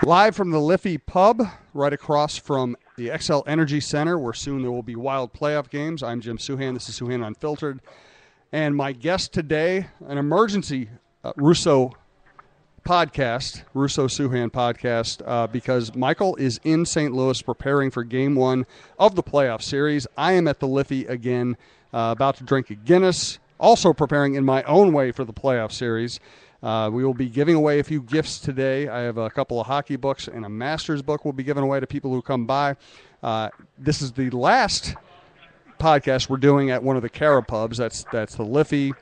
Live from the Liffey Pub, right across from the XL Energy Center, where soon there will be Wild playoff games. I'm Jim Souhan. This is Souhan Unfiltered. And my guest today, an emergency Russo podcast, Russo Souhan podcast, because Michael is in St. Louis preparing for Game 1 of the playoff series. I am at the Liffey again, about to drink a Guinness, also preparing in my own way for the playoff series. We will be giving away a few gifts today. I have a couple of hockey books and a Masters book we'll be giving away to people who come by. This is the last podcast we're doing at one of the Cara pubs. That's the Liffey,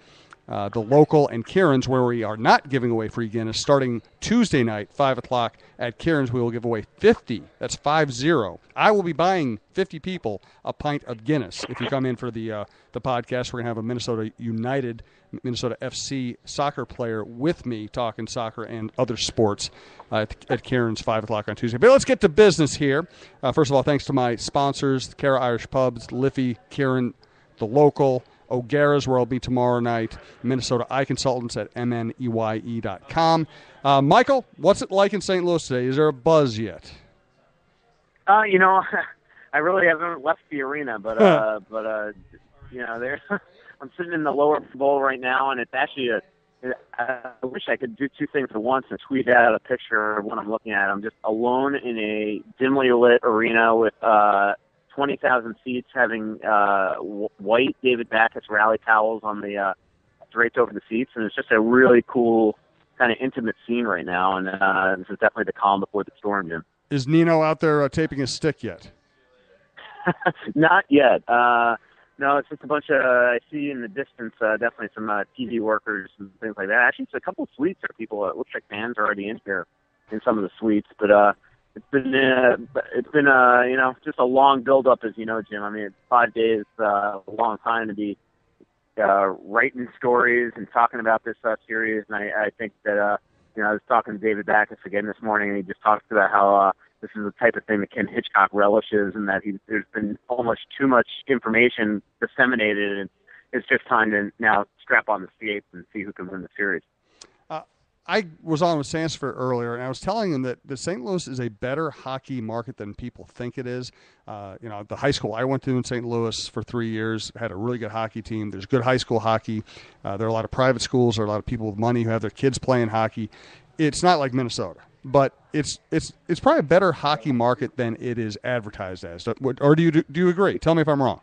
the Local, and Kieran's, where we are not giving away free Guinness. Starting Tuesday night, 5 o'clock at Kieran's, we will give away 50. That's 50. I will be buying 50 people a pint of Guinness. If you come in for the podcast, we're going to have a Minnesota United, Minnesota FC soccer player with me talking soccer and other sports at Kieran's, 5 o'clock on Tuesday. But let's get to business here. First of all, thanks to my sponsors, the Cara Irish Pubs, Liffey, Kieran, the Local, O'Gara's, where I'll be tomorrow night, Minnesota Eye Consultants at mneye.com. Michael, what's it like in St. Louis today? Is there a buzz yet? I really haven't left the arena, but there, I'm sitting in the lower bowl right now, and it's actually I wish I could do two things at once and tweet out a picture of what I'm looking at. I'm just alone in a dimly lit arena with 20,000 seats, having white David Backus rally towels on the draped over the seats, and it's just a really cool kind of intimate scene right now. And this is definitely the calm before the storm, Jim. Is Nino out there taping his stick yet? Not yet. No, it's just a bunch of, I see in the distance, definitely some TV workers and things like that. Actually, it's a couple of suites or people. It looks like fans are already in here in some of the suites, but it's been just a long build up, as you know, Jim. I mean, it's 5 days, a long time to be writing stories and talking about this series. And I think that I was talking to David Backus again this morning, and he just talked about how this is the type of thing that Ken Hitchcock relishes, and that there's been almost too much information disseminated, and it's just time to now strap on the skates and see who can win the series. I was on with Sansford earlier, and I was telling him that the St. Louis is a better hockey market than people think it is. The high school I went to in St. Louis for 3 years had a really good hockey team. There's good high school hockey. There are a lot of private schools. There are a lot of people with money who have their kids playing hockey. It's not like Minnesota, but it's probably a better hockey market than it is advertised as. Or do you agree? Tell me if I'm wrong.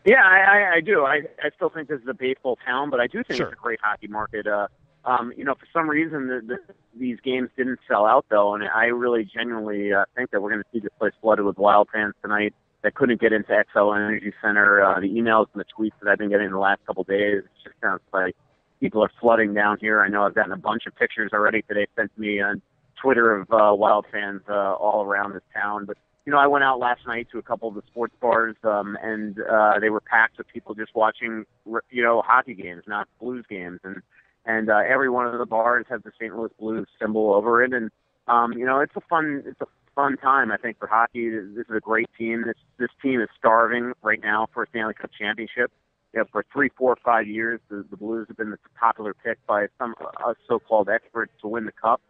Yeah, I do. I still think this is a baseball town, but I do think Sure. It's a great hockey market. For some reason, these games didn't sell out, though, and I really genuinely think that we're going to see this place flooded with Wild fans tonight that couldn't get into XL Energy Center. The emails and the tweets that I've been getting in the last couple of days, it just sounds like people are flooding down here. I know I've gotten a bunch of pictures already today sent to me on Twitter of Wild fans all around this town. But, I went out last night to a couple of the sports bars, and they were packed with people just watching, hockey games, not Blues games. And every one of the bars has the St. Louis Blues symbol over it, and it's a fun time, I think, for hockey. This is a great team. This team is starving right now for a Stanley Cup championship. For 3, 4, 5 years, the Blues have been the popular pick by some so-called experts to win the Cup,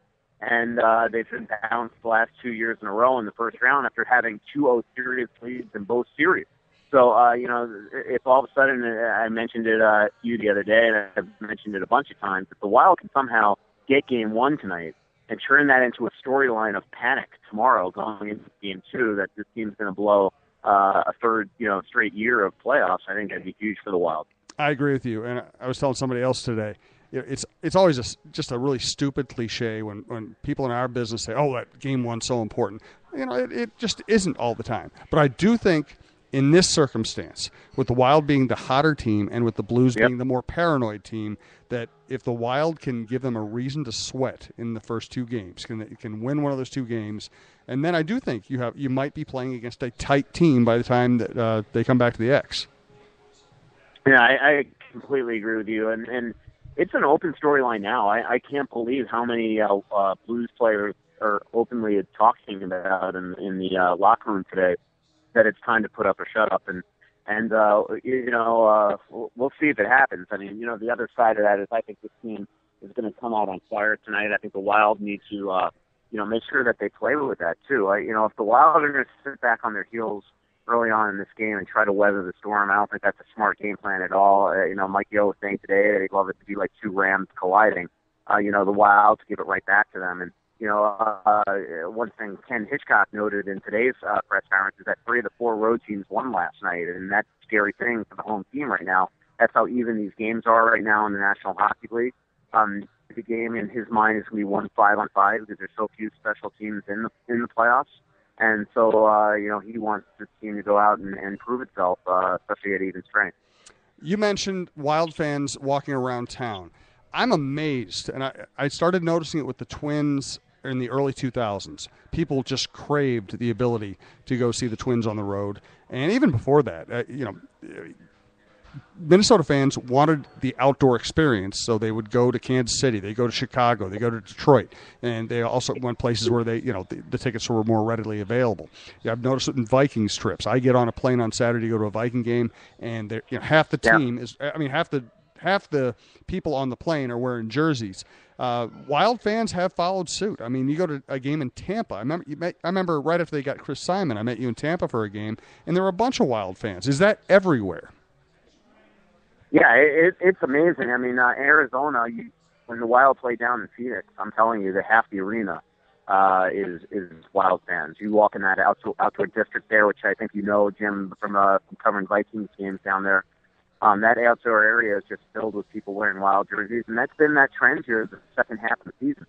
and they've been bounced the last 2 years in a row in the first round after having 2-0 serious leads in both series. So, if all of a sudden, I mentioned it to you the other day, and I've mentioned it a bunch of times, if the Wild can somehow get Game 1 tonight and turn that into a storyline of panic tomorrow going into Game 2, that this team's going to blow a third, straight year of playoffs, I think that'd be huge for the Wild. I agree with you, and I was telling somebody else today, it's always just a really stupid cliche when people in our business say, oh, that Game 1's so important. It just isn't all the time. But I do think in this circumstance, with the Wild being the hotter team and with the Blues being the more paranoid team, that if the Wild can give them a reason to sweat in the first 2 games, can win one of those 2 games, and then I do think you might be playing against a tight team by the time that they come back to the X. Yeah, I completely agree with you, and it's an open storyline now. I can't believe how many Blues players are openly talking about in the locker room today that it's time to put up or shut up, and we'll see if it happens. I mean, the other side of that is I think this team is going to come out on fire tonight. I think the Wild need to make sure that they play with that too. If the Wild are going to sit back on their heels early on in this game and try to weather the storm, I don't think that's a smart game plan at all. Mike Yeo was saying today they'd love it to be like two Rams colliding. The Wild to give it right back to them. And, one thing Ken Hitchcock noted in today's press conference is that 3 of the 4 road teams won last night, and that's a scary thing for the home team right now. That's how even these games are right now in the National Hockey League. The game in his mind is going to be won 5-on-5 because there's so few special teams in the playoffs. And so, he wants this team to go out and prove itself, especially at even strength. You mentioned Wild fans walking around town. I'm amazed, and I started noticing it with the Twins in the early 2000s. People just craved the ability to go see the Twins on the road. And even before that, Minnesota fans wanted the outdoor experience, so they would go to Kansas City, they go to Chicago, they go to Detroit, and they also went places where the tickets were more readily available. I've noticed it in Vikings trips. I get on a plane on Saturday to go to a Viking game, and half the team is, half the people on the plane are wearing jerseys. Wild fans have followed suit. I mean, you go to a game in Tampa. I remember right after they got Chris Simon, I met you in Tampa for a game, and there were a bunch of Wild fans. Is that everywhere? Yeah, it's amazing. I mean, Arizona, when the Wild play down in Phoenix, I'm telling you that half the arena is Wild fans. You walk in that outdoor district there, which I think Jim, from covering Vikings games down there. That outdoor area is just filled with people wearing Wild jerseys, and that's been that trend here the second half of the season.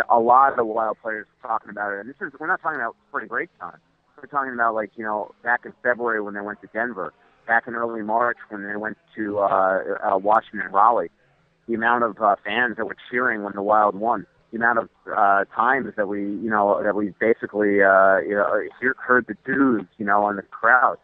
A lot of the Wild players are talking about it, and we're not talking about spring break time. We're talking about back in February when they went to Denver, back in early March when they went to Washington, Raleigh. The amount of fans that were cheering when the Wild won, the amount of times that we basically heard the doos, on the crowd.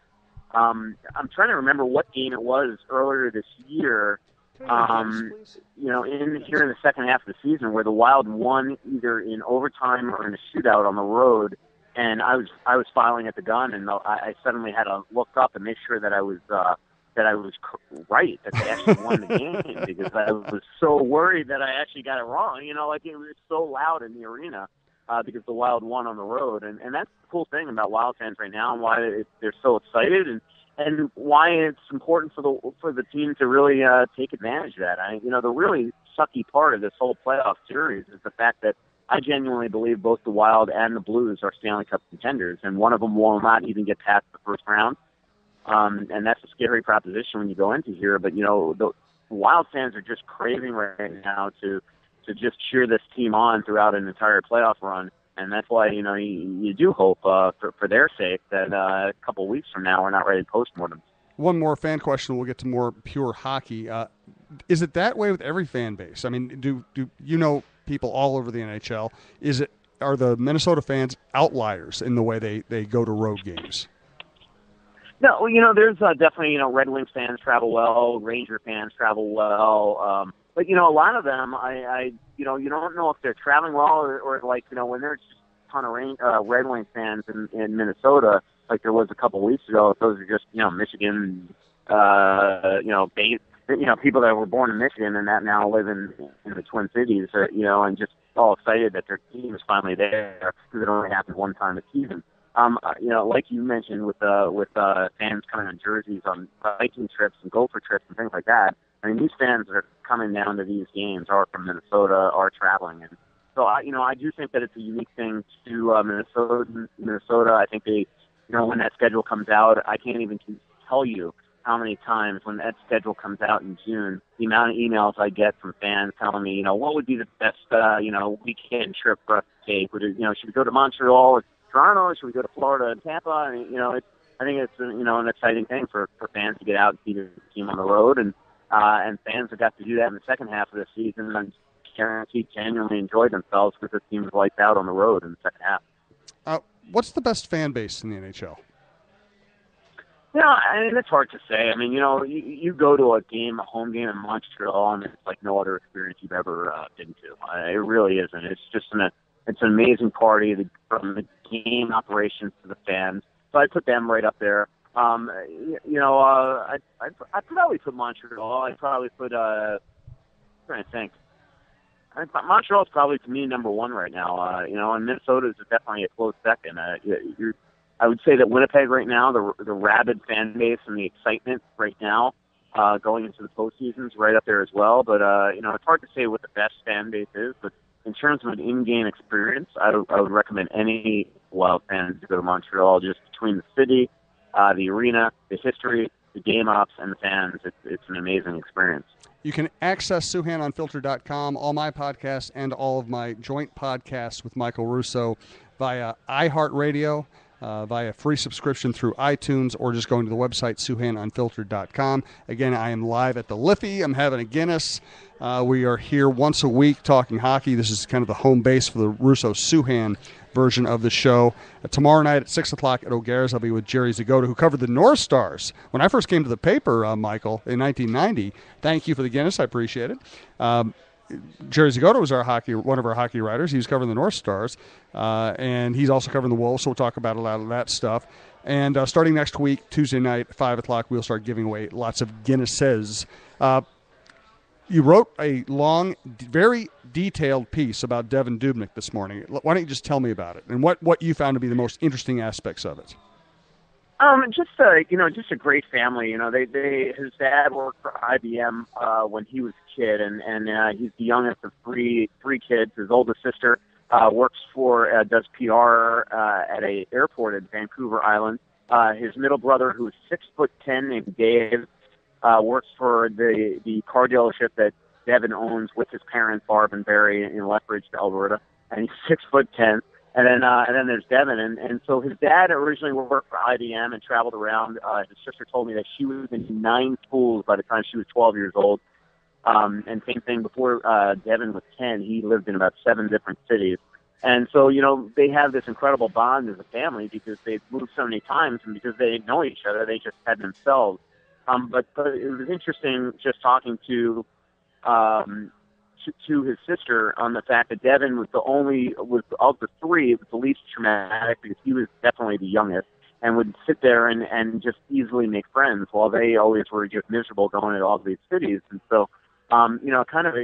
I'm trying to remember what game it was earlier this year, here in the second half of the season where the Wild won either in overtime or in a shootout on the road. And I was filing at the gun, and I suddenly had to look up and make sure that I was right, that they actually won the game, because I was so worried that I actually got it wrong. It was so loud in the arena because the Wild won on the road, and that's the cool thing about Wild fans right now, and why they're so excited, and why it's important for the team to really take advantage of that. The really sucky part of this whole playoff series is the fact that I genuinely believe both the Wild and the Blues are Stanley Cup contenders, and one of them will not even get past the first round. And that's a scary proposition when you go into here. But, the Wild fans are just craving right now to just cheer this team on throughout an entire playoff run. And that's why, you do hope for their sake that a couple of weeks from now we're not ready to postmortem. One more fan question. We'll get to more pure hockey. Is it that way with every fan base? I mean, do people all over the NHL? Are the Minnesota fans outliers in the way they go to road games? No, there's definitely, Red Wings fans travel well, Ranger fans travel well, but a lot of them, you don't know if they're traveling well or when there's just a ton of Red Wings fans in Minnesota, like there was a couple of weeks ago. If those are just Michigan, people that were born in Michigan and that now live in the Twin Cities, and just all excited that their team is finally there because it only happened one time a season. Like you mentioned with fans coming on jerseys on Viking trips and Gopher trips and things like that. I mean, these fans that are coming down to these games are from Minnesota, are traveling, and so I do think that it's a unique thing to Minnesota. I think they, when that schedule comes out, I can't even tell you how many times when that schedule comes out in June, the amount of emails I get from fans telling me, what would be the best, weekend trip for us to take? Should we go to Montreal or Toronto? Should we go to Florida and Tampa? I think it's an exciting thing for fans to get out and see the team on the road, and fans have got to do that in the second half of the season and guaranteed genuinely enjoy themselves because the team is wiped out on the road in the second half. What's the best fan base in the NHL? It's hard to say. I mean, you go to a home game in Montreal, and it's like no other experience you've ever been to. It really isn't. It's just it's an amazing party from the game operations to the fans. So I put them right up there. I'd probably put Montreal. I'd probably put, I'm trying to think. Montreal's probably, to me, number one right now. And Minnesota is definitely a close second. I would say that Winnipeg right now, the rabid fan base and the excitement right now going into the postseason is right up there as well. But, it's hard to say what the best fan base is. But in terms of an in-game experience, I would recommend any Wild fans to go to Montreal. Just between the city, the arena, the history, the game ops, and the fans, it's an amazing experience. You can access SouhanUnfiltered.com, all my podcasts, and all of my joint podcasts with Michael Russo via iHeartRadio, via free subscription through iTunes, or just going to the website, SouhanUnfiltered.com. Again, I am live at the Liffey. I'm having a Guinness. We are here once a week talking hockey. This is kind of the home base for the Russo-Souhan version of the show. Tomorrow night at 6 o'clock at O'Gara's, I'll be with Jerry Zgoda, who covered the North Stars when I first came to the paper, Michael, in 1990. Thank you for the Guinness. I appreciate it. Jerry Zgoda was one of our hockey writers. He was covering the North Stars, and he's also covering the Wolves, so we'll talk about a lot of that stuff. And starting next week, Tuesday night, 5 o'clock, we'll start giving away lots of Guinnesses. You wrote a long, very detailed piece about Devin Dubnyk this morning. Why don't you just tell me about it and what you found to be the most interesting aspects of it? Just a great family. His dad worked for IBM when he was a kid, and he's the youngest of three kids. His oldest sister does PR at a airport in Vancouver Island. His middle brother, who is 6'10", named Dave, works for the car dealership that Devin owns with his parents, Barb and Barry, in Lethbridge, Alberta, and he's 6'10". And then there's Devin, and so his dad originally worked for IBM and traveled around. His sister told me that she was in 9 schools by the time she was 12 years old. And same thing, before Devin was 10, he lived in about 7 different cities. And so, they have this incredible bond as a family because they've moved so many times, and because they didn't know each other, they just had themselves. But it was interesting just talking to his sister on the fact that Devin was of the 3, it was the least traumatic because he was definitely the youngest and would sit there and just easily make friends while they always were just miserable going to all these cities. And so, kind of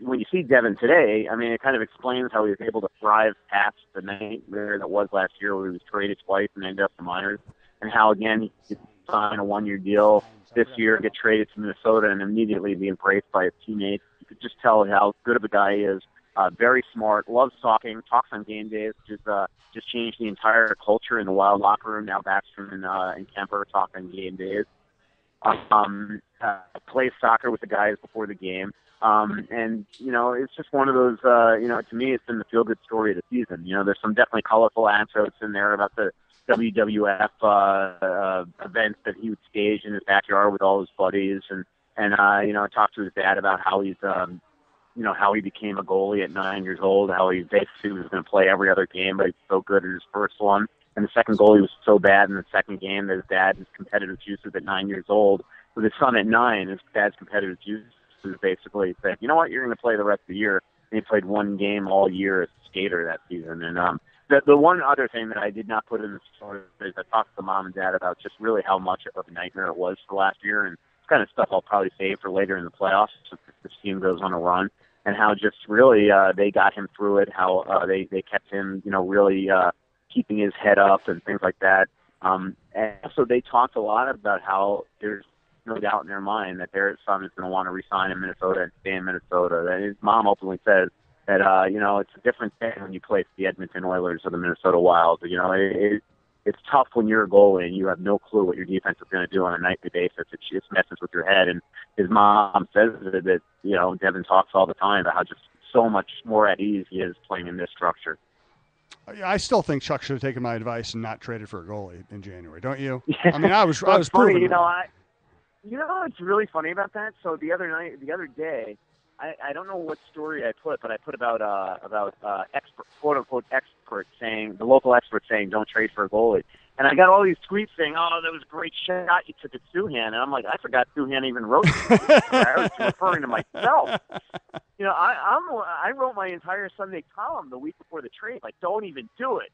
when you see Devin today, it kind of explains how he was able to thrive past the nightmare that was last year where he was traded twice and ended up in the minors, and how, again, he could sign a 1-year deal this year, get traded to Minnesota, and immediately be embraced by his teammates. You could just tell how good of a guy he is. Very smart, loves talking, talks on game days, just changed the entire culture in the Wild locker room. Now Backstrom and Kemper talk on game days. Plays soccer with the guys before the game. And it's just one of those, to me, it's been the feel-good story of the season. There's some definitely colorful anecdotes in there about the WWF events that he would stage in his backyard with all his buddies, and talked to his dad about how he's how he became a goalie at 9 years old, how he basically was going to play every other game, but he's so good at his first one. And the second goal, he was so bad in the second game that his dad's competitive juices at 9 years old. With his son at 9, his dad's competitive juices basically said, you know what, you're going to play the rest of the year. And he played 1 game all year as a skater that season. And the one other thing that I did not put in the story is I talked to the mom and dad about just really how much of a nightmare it was for last year. And it's kind of stuff I'll probably save for later in the playoffs if this team goes on a run. And how just really they got him through it, how they kept him, really keeping his head up and things like that. And also they talked a lot about how there's no doubt in their mind that their son is going to want to resign in Minnesota and stay in Minnesota. And his mom openly says that, it's a different thing when you play for the Edmonton Oilers or the Minnesota Wild. It's tough when you're a goalie and you have no clue what your defense is going to do on a nightly basis. It just messes with your head. And his mom says that, Devin talks all the time about how just so much more at ease he is playing in this structure. I still think Chuck should have taken my advice and not traded for a goalie in January, don't you? Yeah. I was funny, proving what's really funny about that? So the other day, I don't know what story I put, but I put about expert, quote unquote experts saying, the local experts saying don't trade for a goalie. And I got all these tweets saying, "Oh, that was a great shot you took at Souhan," and I'm like, I forgot Souhan even wrote this. I was referring to myself. I wrote my entire Sunday column the week before the trade. Like, don't even do it.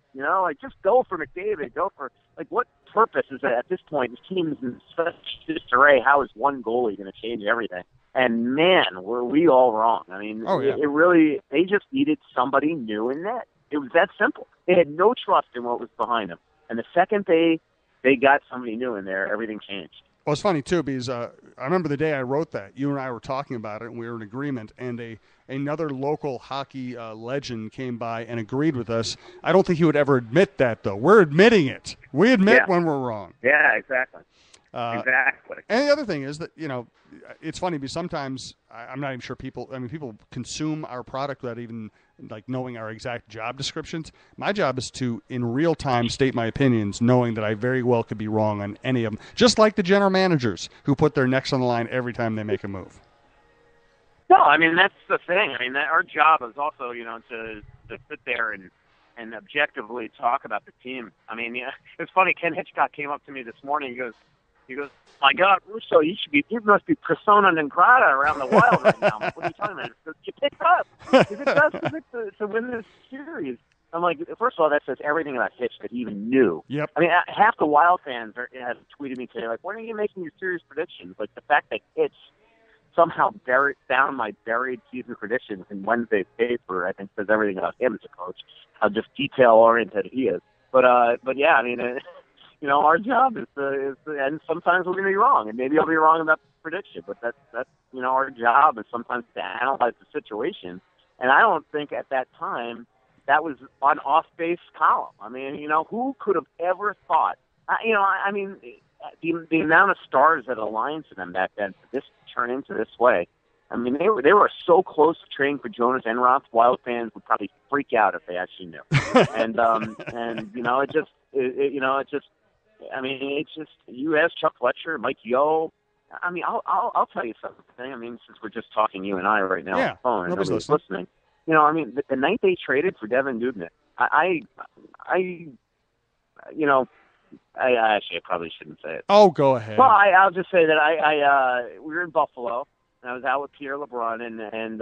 Just go for McDavid. Go for what purpose is that at this point? This team is in such disarray. How is one goalie going to change everything? And man, were we all wrong. I mean, yeah. it really, they just needed somebody new in net. It was that simple. They had no trust in what was behind them. And the second they got somebody new in there, everything changed. Well, it's funny, too, because I remember the day I wrote that. You and I were talking about it, and we were in agreement, and another local hockey legend came by and agreed with us. I don't think he would ever admit that, though. We're admitting it. We admit when we're wrong. Yeah, exactly. Exactly. And the other thing is that, it's funny because sometimes I'm not even sure people consume our product without even knowing our exact job descriptions. My job is to, in real time, state my opinions, knowing that I very well could be wrong on any of them, just like the general managers who put their necks on the line every time they make a move. No, I mean, that's the thing. I mean, our job is also, to sit there and objectively talk about the team. I mean, it's funny. Ken Hitchcock came up to me this morning. He goes, my God, Russo, you must be persona non grata around the Wild right now. I'm like, what are you talking about? He goes, you picked up. Is it best to win this series? I'm like, first of all, that says everything about Hitch that he even knew. Yep. I mean, half the Wild fans have tweeted me today, like, when are you making your series predictions? Like, the fact that Hitch somehow found my buried season predictions in Wednesday's paper, I think, says everything about him as a coach, how just detail-oriented he is. But yeah, I mean, our job is and sometimes we're going to be wrong, and maybe I'll be wrong about the prediction, but that's our job is sometimes to analyze the situation. And I don't think at that time that was an off-base column. I mean, who could have ever thought? I mean, the amount of stars that aligned to them back then for this to turn into this way. I mean, they were so close to trading for Jonas Enroth. Wild fans would probably freak out if they actually knew. And I mean, it's just, you ask Chuck Fletcher, Mike Yeo. I mean, I'll tell you something. I mean, since we're just talking you and I right now on the phone, and nobody's listening. I mean, the night they traded for Devin Dubnyk, I actually probably shouldn't say it. Oh, go ahead. Well, I'll just say that we were in Buffalo, and I was out with Pierre LeBrun, and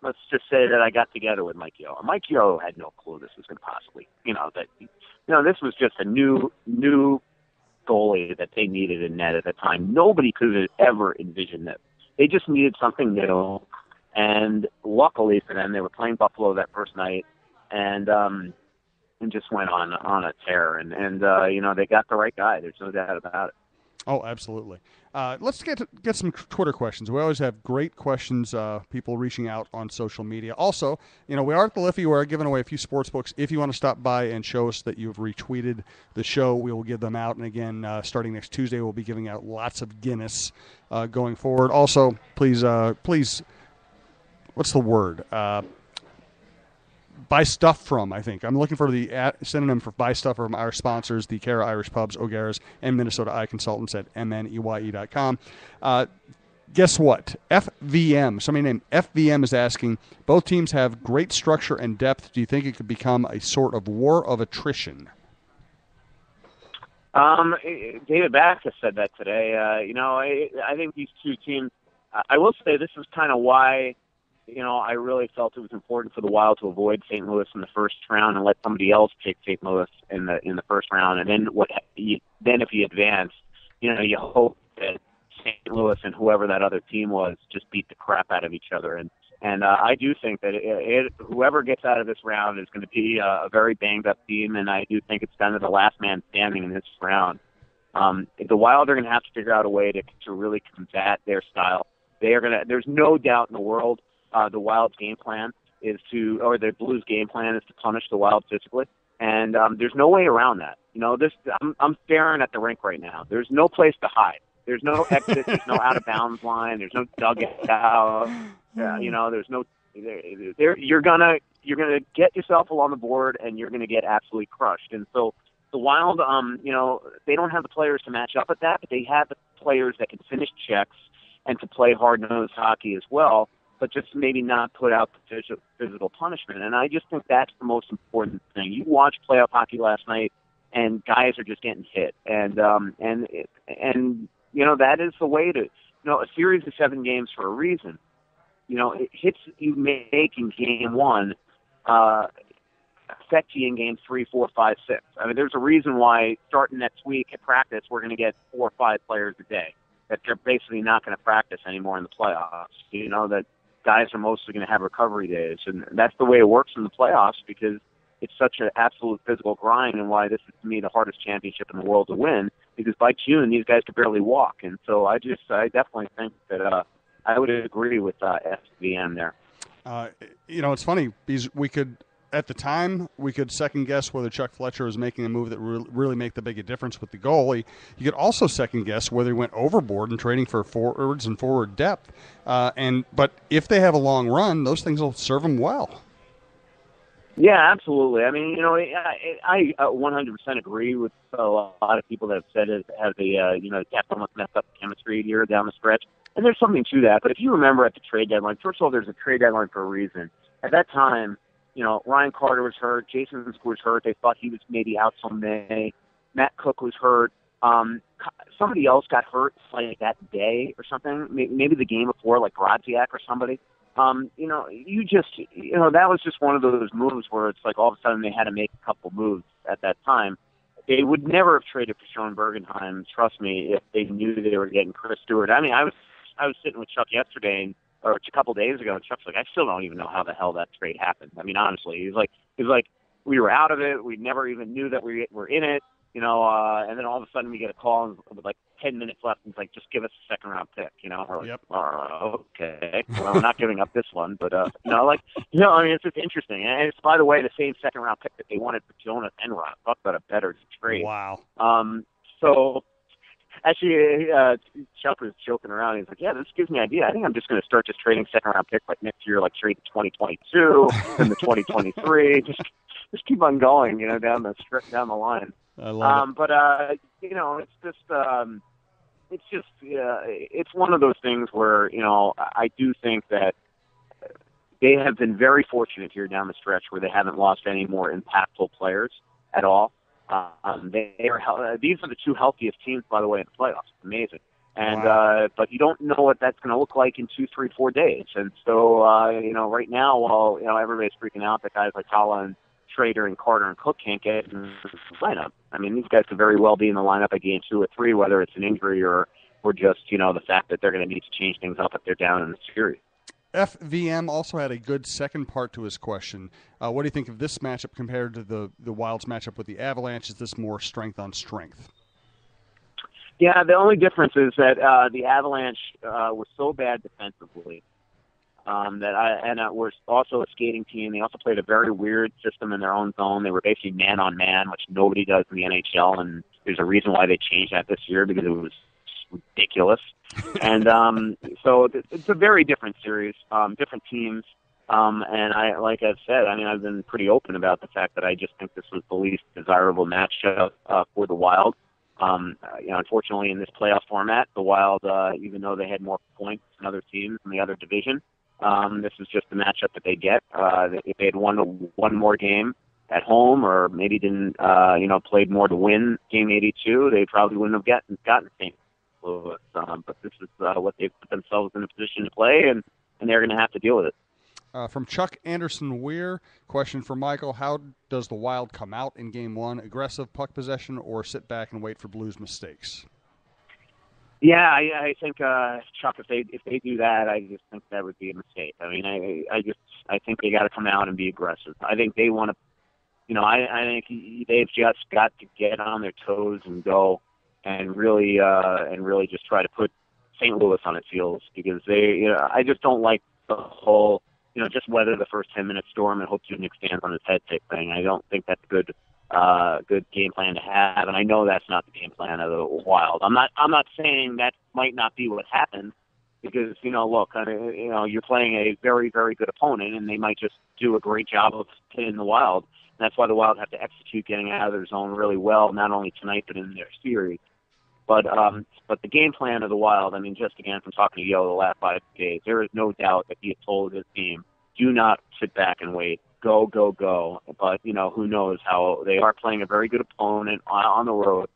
let's just say that I got together with Mike Yeo. Mike Yeo had no clue this was going to possibly, this was just a new goalie that they needed in net at the time. Nobody could have ever envisioned it. They just needed something new, and luckily for them, they were playing Buffalo that first night, and just went on a tear, and they got the right guy. There's no doubt about it. Oh, absolutely. Let's get some Twitter questions. We always have great questions, people reaching out on social media. Also, we are at the Liffey. We're giving away a few sports books. If you want to stop by and show us that you've retweeted the show, we will give them out. And again, starting next Tuesday, we'll be giving out lots of Guinness going forward. Also, please, what's the word? Buy stuff from, I think. I'm looking for the synonym for buy stuff from our sponsors, the Cara Irish Pubs, O'Gara's, and Minnesota Eye Consultants at mneye.com. Guess what? FVM, somebody named FVM is asking, both teams have great structure and depth. Do you think it could become a sort of war of attrition? David Bass said that today. I think these two teams, I will say this is kind of why I really felt it was important for the Wild to avoid St. Louis in the first round and let somebody else take St. Louis in the first round. And then if you advance, you hope that St. Louis and whoever that other team was just beat the crap out of each other. And I do think that whoever gets out of this round is going to be a very banged up team. And I do think it's down to the last man standing in this round. The Wild are going to have to figure out a way to really combat their style. There's no doubt in the world. The Wild's game plan or the Blues' game plan is to punish the Wild physically, and there's no way around that. I'm staring at the rink right now. There's no place to hide. There's no exit. There's no out of bounds line. There's no dugout. There's no. You're gonna get yourself along the board, and you're gonna get absolutely crushed. And so the Wild, they don't have the players to match up with that, but they have the players that can finish checks and to play hard-nosed hockey as well, but just maybe not put out the physical punishment. And I just think that's the most important thing. You watched playoff hockey last night, and guys are just getting hit. And that is the way to, a series of 7 games for a reason. Hits you make in game 1 affect you in games 3, 4, 5, 6. I mean, there's a reason why starting next week at practice, we're going to get 4 or 5 players a day. that they're basically not going to practice anymore in the playoffs. You know, that guys are mostly going to have recovery days. And that's the way it works in the playoffs because it's such an absolute physical grind, and why this is, to me, the hardest championship in the world to win, because by June, these guys could barely walk. And so I definitely think that I would agree with FVM there. You know, it's funny because at the time, we could second guess whether Chuck Fletcher was making a move that really make the big difference with the goalie. You could also second guess whether he went overboard in trading for forwards and forward depth. But if they have a long run, those things will serve them well. Yeah, absolutely. I mean, you know, I 100% agree with a lot of people that have said it has almost messed up chemistry here down the stretch. And there's something to that. But if you remember at the trade deadline, first of all, there's a trade deadline for a reason. At that time, you know, Ryan Carter was hurt. Jason Zucker was hurt. They thought he was maybe out till May. Matt Cook was hurt. Somebody else got hurt like that day or something. Maybe the game before, like Brodziak or somebody. You know, that was just one of those moves where it's like all of a sudden they had to make a couple moves at that time. They would never have traded for Sean Bergenheim, trust me, if they knew they were getting Chris Stewart. I mean, I was sitting with Chuck yesterday, or a couple days ago, and Chuck's like, I still don't even know how the hell that trade happened. I mean, honestly, he's like, we were out of it. We never even knew that we were in it, you know. And then all of a sudden we get a call with like 10 minutes left, and it's like, just give us a second round pick, you know. We're like, yep. Okay, well, we're not giving up this one, but I mean, it's just interesting. And it's, by the way, the same second round pick that they wanted for Jonas Enroth. Talk about a better trade. Wow. So. Actually, Chuck was joking around. He's like, yeah, this gives me an idea. I think I'm just going to start just trading second-round picks like next year, like trade the 2022 and the 2023. Just keep on going, you know, down the line. I love it. But, you know, it's one of those things where, you know, I do think that they have been very fortunate here down the stretch where they haven't lost any more impactful players at all. These are the two healthiest teams, by the way, in the playoffs. It's amazing. And wow. But you don't know what that's going to look like in 2, 3, 4 days. And so, you know, right now, while, you know, everybody's freaking out that guys like Holland, Schrader, and Carter and Cook can't get in the lineup. I mean, these guys could very well be in the lineup at game 2 or 3, whether it's an injury or just, you know, the fact that they're going to need to change things up if they're down in the series. FVM also had a good second part to his question. What do you think of this matchup compared to the Wild's matchup with the Avalanche? Is this more strength on strength? Yeah, the only difference is that the Avalanche was so bad defensively were also a skating team. They also played a very weird system in their own zone. They were basically man-on-man, which nobody does in the NHL, and there's a reason why they changed that this year because it was ridiculous. And so it's a very different series, different teams. And like I've said, I mean, I've been pretty open about the fact that I just think this was the least desirable matchup for the Wild. You know, unfortunately, in this playoff format, the Wild, even though they had more points than other teams in the other division, this is just the matchup that they get. If they had won one more game at home, or maybe didn't, played more to win game 82, they probably wouldn't have gotten St. Louis. But this is what they've put themselves in a position to play, and they're going to have to deal with it. From Chuck Anderson-Weir, question for Michael: how does the Wild come out in Game 1? Aggressive puck possession, or sit back and wait for Blues mistakes? Yeah, I think Chuck, if they do that, I just think that would be a mistake. I mean, I think they got to come out and be aggressive. I think they want to, you know, I think they've just got to get on their toes and go and really just try to put St. Louis on its heels, because I just don't like the whole, just weather the first 10-minute storm and hope Zubnik stands on his head type thing. I don't think that's a good game plan to have, and I know that's not the game plan of the Wild. I'm not saying that might not be what happens, because look, you're playing a very, very good opponent, and they might just do a great job of hitting the Wild. And that's why the Wild have to execute getting out of their zone really well, not only tonight but in their series. But the game plan of the Wild, I mean, just again from talking to Yo the last 5 days, there is no doubt that he had told his team, do not sit back and wait. Go, go, go. But, who knows how they are playing a very good opponent on the road.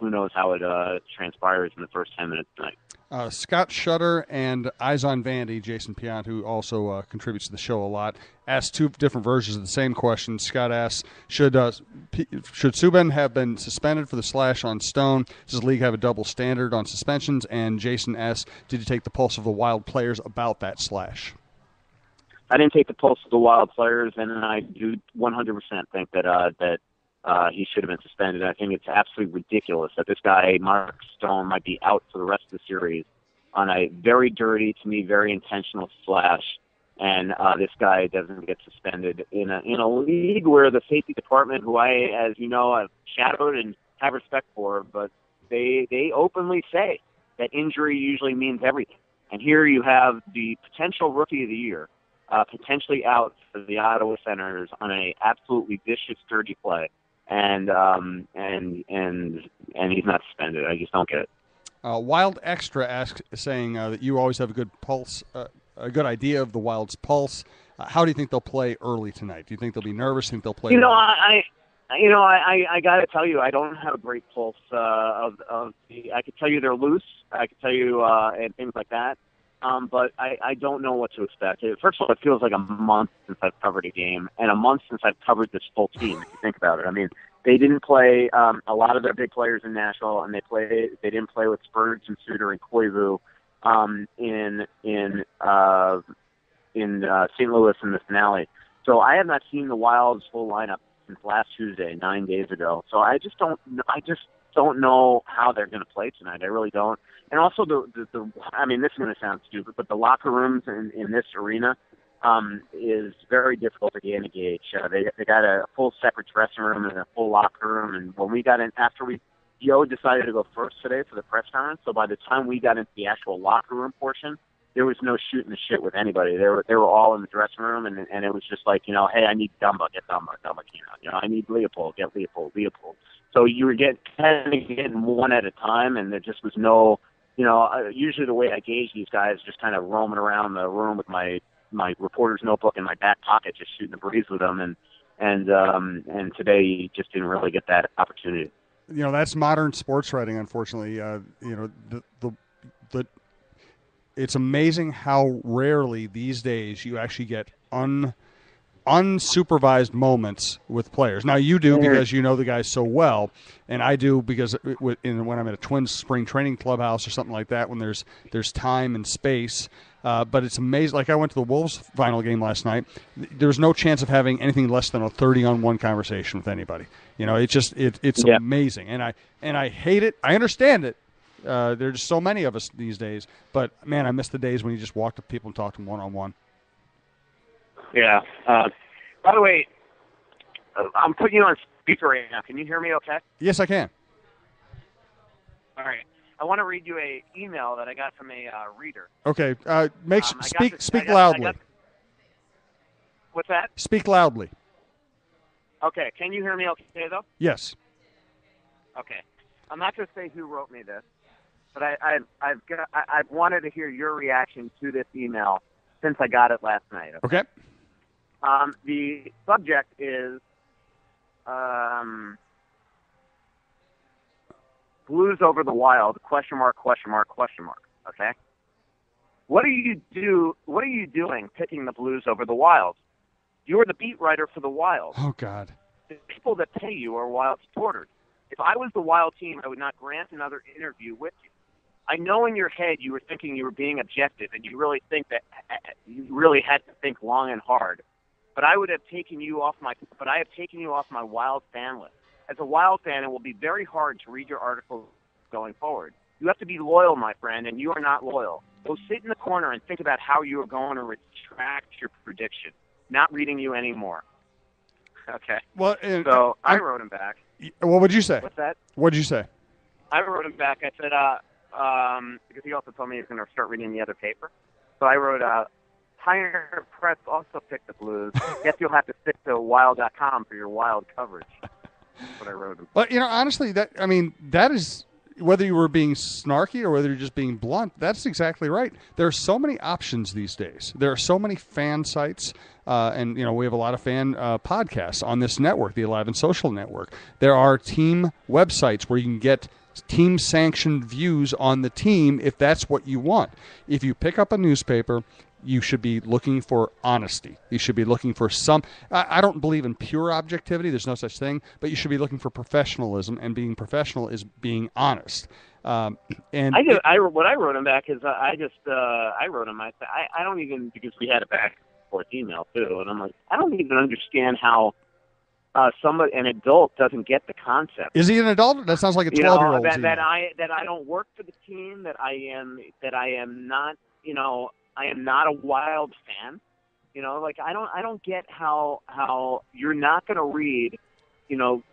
Who knows how it transpires in the first 10 minutes tonight. Scott Shutter and Eyes on Vandy, Jason Piant, who also contributes to the show a lot, asked two different versions of the same question. Scott asks, should Subban have been suspended for the slash on Stone? Does the league have a double standard on suspensions? And Jason asks, did you take the pulse of the Wild players about that slash? I didn't take the pulse of the Wild players, and I do 100% think that he should have been suspended. I think it's absolutely ridiculous that this guy, Mark Stone, might be out for the rest of the series on a very dirty, to me, very intentional slash, and this guy doesn't get suspended in a league where the safety department, who I, as you know, have shadowed and have respect for, but they openly say that injury usually means everything. And here you have the potential Rookie of the Year, potentially out for the Ottawa Senators on a absolutely vicious, dirty play. And he's not suspended. I just don't get it. Wild Extra asks, saying that you always have a good pulse, a good idea of the Wild's pulse. How do you think they'll play early tonight? Do you think they'll be nervous? Do you think they'll play? I got to tell you, I don't have a great pulse of the. I could tell you they're loose. I could tell you and things like that. But I don't know what to expect. First of all, it feels like a month since I've covered a game, and a month since I've covered this full team, if you think about it. I mean, they didn't play a lot of their big players in Nashville, and they didn't play with Spurge and Suter and Koivu in St. Louis in the finale. So I have not seen the Wild's full lineup since last Tuesday, 9 days ago. So I just don't know how they're going to play tonight. I really don't. And also I mean, this is going to sound stupid, but the locker rooms in this arena is very difficult to gauge. They got a full separate dressing room and a full locker room. And when we got in, Joe decided to go first today for the press conference. So by the time we got into the actual locker room portion, there was no shooting the shit with anybody. They were all in the dressing room, and it was just like, hey, I need Dumba, get Dumba, I need Leopold, get Leopold. So you were getting one at a time, and there just was no. Usually the way I gauge these guys, just kind of roaming around the room with my reporter's notebook in my back pocket, just shooting the breeze with them, and today you just didn't really get that opportunity. That's modern sports writing, unfortunately. It's amazing how rarely these days you actually get unsupervised moments with players. Now, you do because you know the guys so well, and I do because when I'm at a Twins spring training clubhouse or something like that, when there's time and space. But it's amazing. Like I went to the Wolves final game last night. There was no chance of having anything less than a 30-on-1 conversation with anybody. It's amazing, and I hate it. I understand it. There's just so many of us these days. But man, I miss the days when you just walked up to people and talked to them one-on-one. Yeah. By the way, I'm putting you on speaker right now. Can you hear me okay? Yes, I can. All right. I want to read you an email that I got from a reader. Okay. Speak loudly. What's that? Speak loudly. Okay. Can you hear me okay, though? Yes. Okay. I'm not going to say who wrote me this, but I've wanted to hear your reaction to this email since I got it last night. Okay. The subject is Blues over the Wild, ? Okay? What are you doing picking the Blues over the Wild? You're the beat writer for the Wild. Oh, God. The people that pay you are Wild supporters. If I was the Wild team, I would not grant another interview with you. I know in your head you were thinking you were being objective, and you really think that you really had to think long and hard. But I have taken you off my Wild fan list. As a Wild fan, it will be very hard to read your articles going forward. You have to be loyal, my friend, and you are not loyal. Go sit in the corner and think about how you are going to retract your prediction. Not reading you anymore. Okay. Well, so I wrote him back. What would you say? What's that? What did you say? I wrote him back. I said, because he also told me he's going to start reading the other paper. So I wrote, Pioneer Press also picked the Blues. Guess you'll have to stick to Wild.com for your Wild coverage. That's what I wrote him. But, honestly, that is, whether you were being snarky or whether you're just being blunt, that's exactly right. There are so many options these days. There are so many fan sites, and, we have a lot of fan podcasts on this network, the Alive and Social Network. There are team websites where you can get team-sanctioned views on the team if that's what you want. If you pick up a newspaper, you should be looking for honesty. You should be looking for some. I don't believe in pure objectivity. There's no such thing. But you should be looking for professionalism, and being professional is being honest. And what I wrote him back is I wrote him. I don't even, because we had a back and forth email too, and I'm like, I don't even understand how an adult doesn't get the concept. Is he an adult? That sounds like a 12-year-old. That I don't work for the team. That I am not. I am not a Wild fan. Like I don't get how you're not going to read, Devin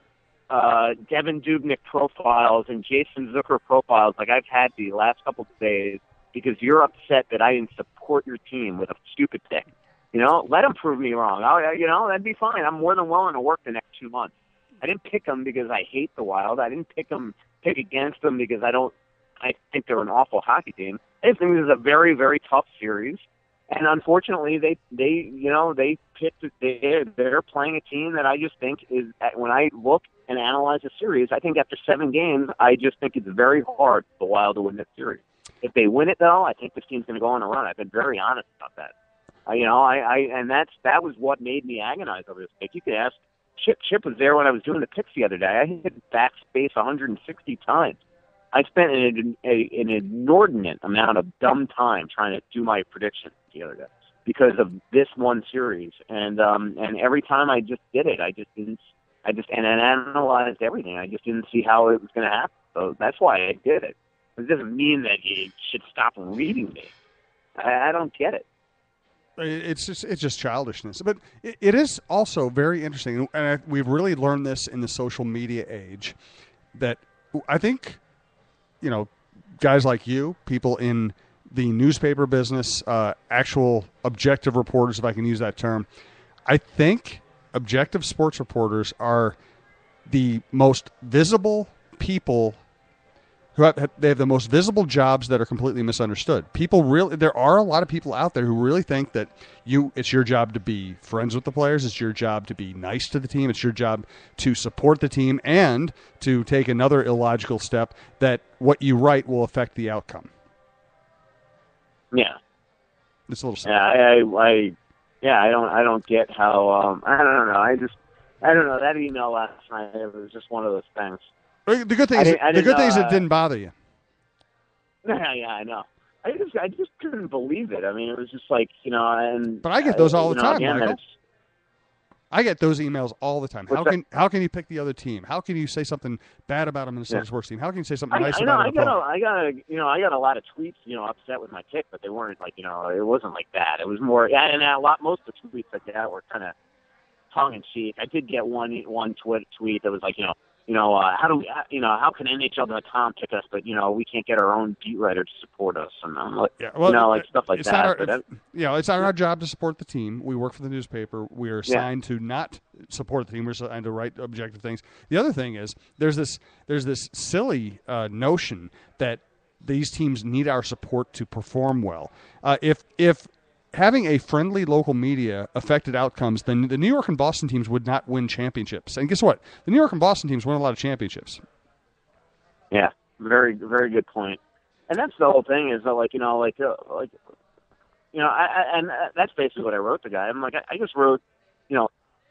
Dubnyk profiles and Jason Zucker profiles like I've had the last couple of days because you're upset that I didn't support your team with a stupid pick. Let them prove me wrong. That'd be fine. I'm more than willing to work the next 2 months. I didn't pick them because I hate the Wild. I didn't pick against them because I think they're an awful hockey team. I just think this is a very, very tough series, and unfortunately, they're playing a team that I just think is. When I look and analyze a series, I think after 7 games, I just think it's very hard for the Wild to win this series. If they win it, though, I think this team's going to go on a run. I've been very honest about that. That was what made me agonize over this pick. You could ask Chip. Chip was there when I was doing the picks the other day. I hit backspace 160 times. I spent an inordinate amount of dumb time trying to do my predictions the other day because of this one series, and every time I just did it, I analyzed everything. I just didn't see how it was going to happen. So that's why I did it. It doesn't mean that you should stop reading me. I don't get it. It's just childishness, but it is also very interesting, and we've really learned this in the social media age. That I think. Guys like you, people in the newspaper business, actual objective reporters, if I can use that term, I think objective sports reporters are the most visible people they have the most visible jobs that are completely misunderstood. There are a lot of people out there who really think that it's your job to be friends with the players. It's your job to be nice to the team. It's your job to support the team and to take another illogical step that what you write will affect the outcome. Yeah. It's a little sad. I don't get how, I don't know. I don't know. That email last night, it was just one of those things. The good thing is it didn't bother you. Yeah, I know. I just couldn't believe it. I mean, it was just like, But I get those all the time, again, Michael. I get those emails all the time. How can you pick the other team? How can you say something bad about them instead of sports team? How can you say something nice about them? I got a lot of tweets, upset with my pick, but they weren't like, it wasn't like that. It was more, most of the tweets like that were kind of tongue in cheek. I did get one tweet that was like, how can NHL.com pick us, but we can't get our own beat writer to support us, and I'm like, stuff like that. It's not our job to support the team. We work for the newspaper. We are assigned to not support the team. We're assigned to write objective things. The other thing is there's this silly notion that these teams need our support to perform well. If having a friendly local media affected outcomes, then the New York and Boston teams would not win championships. And guess what? The New York and Boston teams win a lot of championships. Yeah, very, very good point. And that's the whole thing is that, and that's basically what I wrote the guy. I'm like, I just wrote,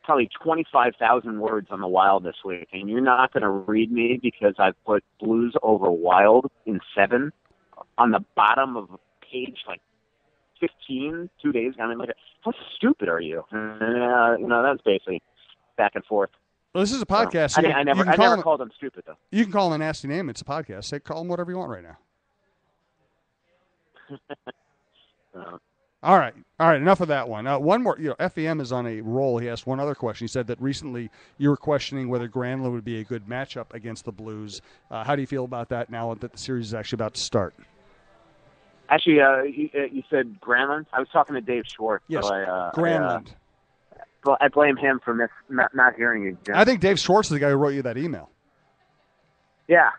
probably 25,000 words on the Wild this week, and you're not going to read me because I put Blues over Wild in 7 on the bottom of page, 15 2 days. I mean, how stupid are you? That's basically back and forth. Well, this is a podcast. So I never called them stupid, though. You can call them a nasty name. It's a podcast. Call them whatever you want right now. All right. Enough of that one. One more. FEM is on a roll. He asked one other question. He said that recently you were questioning whether Granlund would be a good matchup against the Blues. How do you feel about that now that the series is actually about to start? Actually, you said Granlund? I was talking to Dave Schwartz. Yes, Granlund. I blame him for not hearing you, Jim. I think Dave Schwartz is the guy who wrote you that email. Yeah.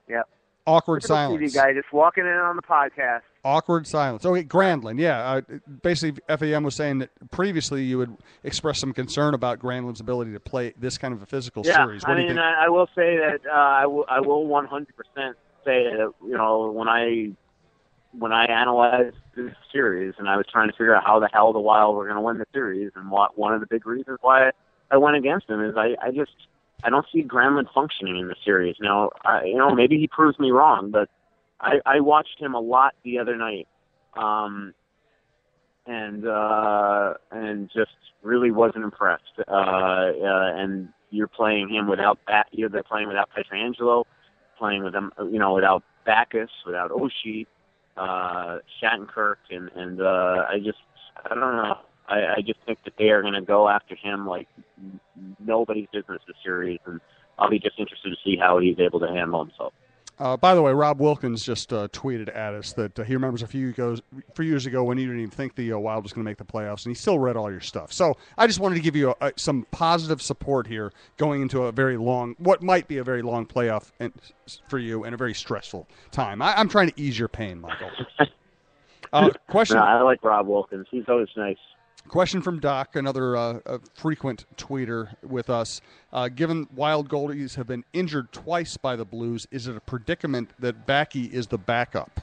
Yep. Awkward silence. TV guy just walking in on the podcast. Awkward silence. Okay, Granlund. Yeah, basically, FAM was saying that previously you would express some concern about Granlund's ability to play this kind of a physical series. What do you think? I will say that I will 100% say that when I analyzed this series and I was trying to figure out how the hell the Wild were going to win the series, and one of the big reasons why I went against him is I don't see Granlund functioning in the series. Now, maybe he proves me wrong, but I watched him a lot the other night, and just really wasn't impressed. And you're playing him without they're playing without Pietrangelo, playing with them, without Backus, without Oshie, Shattenkirk, and I don't know. I just think that they are going to go after him like nobody's business this series, and I'll be just interested to see how he's able to handle himself. By the way, Rob Wilkins just tweeted at us that he remembers a few years ago when you didn't even think the Wild was going to make the playoffs, and he still read all your stuff. So I just wanted to give you some positive support here going into what might be a very long playoff for you and a very stressful time. I'm trying to ease your pain, Michael. Question. No, I like Rob Wilkins. He's always nice. Question from Doc, another frequent tweeter with us. Given Wild goalies have been injured twice by the Blues, is it a predicament that Backy is the backup?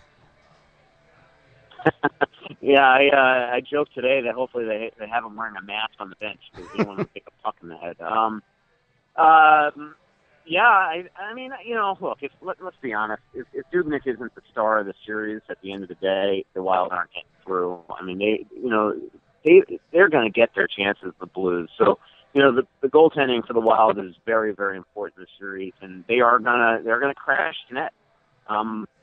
Yeah, I joked today that hopefully they have him wearing a mask on the bench because they don't want to take a puck in the head. Yeah, I mean, look, let's be honest. If Dubnyk isn't the star of the series at the end of the day, the Wild aren't getting through. I mean, they're going to get their chances, the Blues. So, the goaltending for the Wild is very, very important in the series, and they're gonna crash net.